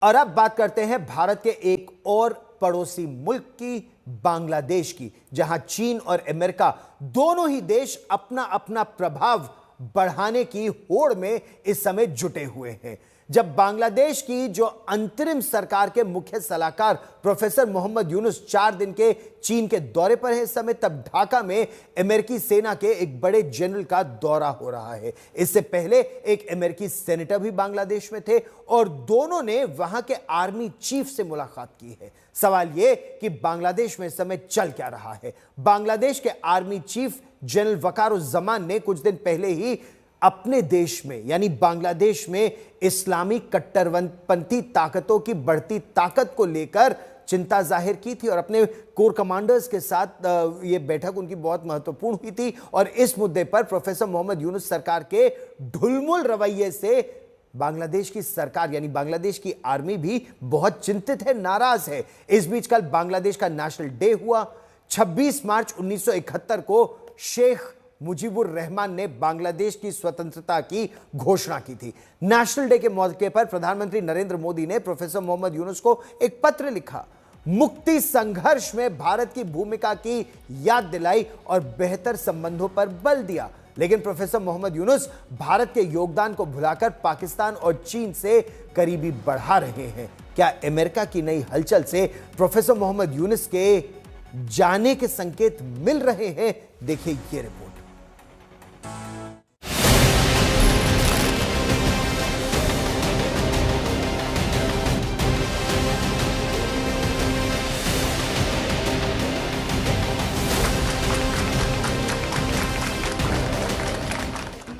और अब बात करते हैं भारत के एक और पड़ोसी मुल्क की, बांग्लादेश की, जहां चीन और अमेरिका दोनों ही देश अपना अपना प्रभाव बढ़ाने की होड़ में इस समय जुटे हुए हैं। जब बांग्लादेश की जो अंतरिम सरकार के मुख्य सलाहकार प्रोफेसर मोहम्मद यूनुस 4 दिन के चीन के दौरे पर हैं इस समय, तब ढाका में अमेरिकी सेना के एक बड़े जनरल का दौरा हो रहा है। इससे पहले एक अमेरिकी सेनेटर भी बांग्लादेश में थे और दोनों ने वहां के आर्मी चीफ से मुलाकात की है। सवाल यह कि बांग्लादेश में इस समय चल क्या रहा है। बांग्लादेश के आर्मी चीफ जनरल वकारुज्जमान ने कुछ दिन पहले ही अपने देश में यानी बांग्लादेश में इस्लामी कट्टरपंथी ताकतों की बढ़ती ताकत को लेकर चिंता जाहिर की थी और अपने कोर कमांडर्स के साथ यह बैठक उनकी बहुत महत्वपूर्ण हुई थी। और इस मुद्दे पर प्रोफेसर मोहम्मद यूनुस सरकार के ढुलमुल रवैये से बांग्लादेश की सरकार यानी बांग्लादेश की आर्मी भी बहुत चिंतित है, नाराज है। इस बीच कल बांग्लादेश का नेशनल डे हुआ। 26 मार्च 1971 को शेख मुजीबुर रहमान ने बांग्लादेश की स्वतंत्रता की घोषणा की थी। नेशनल डे के मौके पर प्रधानमंत्री नरेंद्र मोदी ने प्रोफेसर मोहम्मद यूनुस को एक पत्र लिखा, मुक्ति संघर्ष में भारत की भूमिका की याद दिलाई और बेहतर संबंधों पर बल दिया। लेकिन प्रोफेसर मोहम्मद यूनुस भारत के योगदान को भुलाकर पाकिस्तान और चीन से करीबी बढ़ा रहे हैं। क्या अमेरिका की नई हलचल से प्रोफेसर मोहम्मद यूनुस के जाने के संकेत मिल रहे हैं? देखिए ये रिपोर्ट।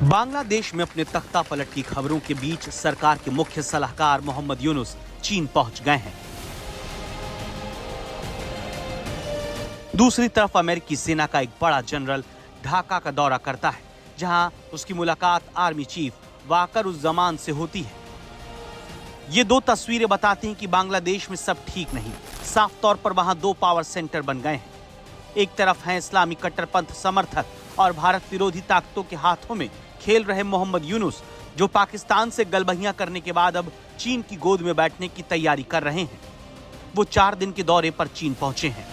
बांग्लादेश में अपने तख्ता पलट की खबरों के बीच सरकार के मुख्य सलाहकार मोहम्मद यूनुस चीन पहुंच गए हैं। दूसरी तरफ अमेरिकी सेना का एक बड़ा जनरल ढाका का दौरा करता है, जहां उसकी मुलाकात आर्मी चीफ वकारुज्जमान से होती है। ये दो तस्वीरें बताती हैं कि बांग्लादेश में सब ठीक नहीं। साफ तौर पर वहां दो पावर सेंटर बन गए हैं। एक तरफ हैं इस्लामी कट्टरपंथ समर्थक और भारत विरोधी ताकतों के हाथों में खेल रहे मोहम्मद यूनुस, जो पाकिस्तान से गलबहियां करने के बाद अब चीन की गोद में बैठने की तैयारी कर रहे हैं। वो 4 दिन के दौरे पर चीन पहुंचे हैं।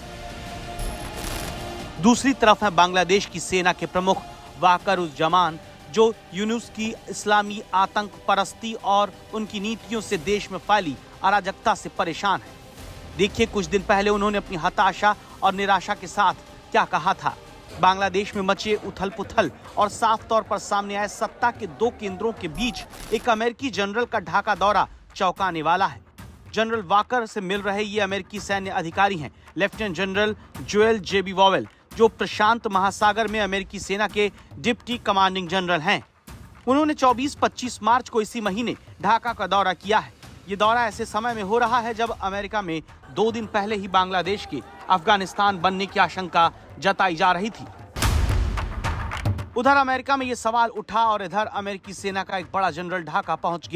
दूसरी तरफ है बांग्लादेश की सेना के प्रमुख वकारुज्जमान, जो यूनुस की इस्लामी आतंक परस्ती और उनकी नीतियों से देश में फैली अराजकता से परेशान है। देखिए कुछ दिन पहले उन्होंने अपनी हताशा और निराशा के साथ क्या कहा था। बांग्लादेश में मचे उथल पुथल और साफ तौर पर सामने आए सत्ता के दो केंद्रों के बीच एक अमेरिकी जनरल का ढाका दौरा चौंकाने वाला है। जनरल वाकर से मिल रहे ये अमेरिकी सैन्य अधिकारी हैं लेफ्टिनेंट जनरल जोएल जेबी वॉवेल, जो प्रशांत महासागर में अमेरिकी सेना के डिप्टी कमांडिंग जनरल हैं। उन्होंने 24-25 मार्च को इसी महीने ढाका का दौरा किया है। ये दौरा ऐसे समय में हो रहा है जब अमेरिका में 2 दिन पहले ही बांग्लादेश के अफगानिस्तान बनने की आशंका जताई जा रही थी। उधर अमेरिका में ये सवाल उठा और इधर अमेरिकी सेना का एक बड़ा जनरल ढाका पहुंच गया।